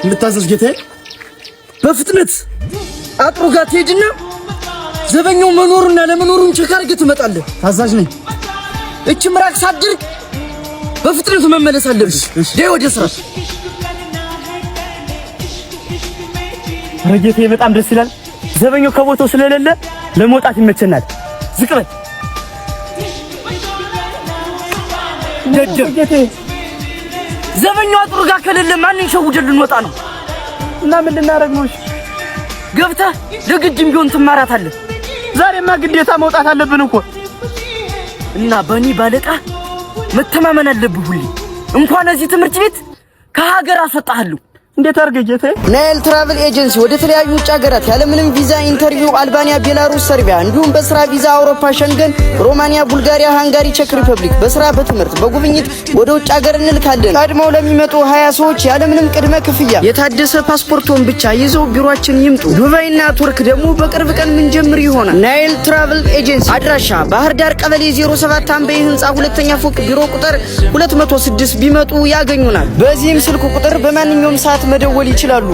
ልታዘዝ ጌታዬ። በፍጥነት አጥሩ ጋር ትሄድና ዘበኛው መኖሩና ለመኖሩን ቼክ አድርገህ ትመጣለህ። ታዛዥ ነኝ። እቺ ምራቅ ሳትደርቅ በፍጥነት መመለስ አለብሽ። ደይ ወደ ስራ። ጌታዬ በጣም ደስ ይላል። ዘበኛው ከቦታው ስለሌለ ለመውጣት ይመቸናል። ዝቅ በል ጌታዬ። ዘበኛው አጥሩ ጋር ከሌለ ማንን ሸውደን ልንወጣ ነው? እና ምን ልናደርግ ነው? ገብተህ ለግድም ቢሆን ትማራታለህ። ዛሬማ ግዴታ መውጣት አለብን እኮ። እና በእኔ ባለቃ መተማመን አለብህ ሁሌ። እንኳን እዚህ ትምህርት ቤት ከሀገር አስወጣሃለሁ። እንዴት አድርገህ ጌታዬ? ናይል ትራቭል ኤጀንሲ ወደ ተለያዩ ውጭ ሀገራት ያለምንም ቪዛ ኢንተርቪው አልባኒያ፣ ቤላሩስ፣ ሰርቢያ እንዲሁም በስራ ቪዛ አውሮፓ፣ ሸንገን፣ ሮማኒያ፣ ቡልጋሪያ፣ ሃንጋሪ፣ ቼክ ሪፐብሊክ በስራ በትምህርት በጉብኝት ወደ ውጭ ሀገር እንልካለን። ቀድመው ለሚመጡ 20 ሰዎች ያለምንም ቅድመ ክፍያ የታደሰ ፓስፖርቶን ብቻ ይዘው ቢሮአችን ይምጡ። ዱባይና ቱርክ ደግሞ በቅርብ ቀን ምን ጀምር ይሆናል። ናይል ትራቭል ኤጀንሲ አድራሻ ባህር ዳር ቀበሌ 07 ታምቤ ህንጻ ሁለተኛ ፎቅ ቢሮ ቁጥር 206 ቢመጡ ያገኙናል። በዚህም ስልክ ቁጥር በማንኛውም ሰዓት መደወል ይችላሉ።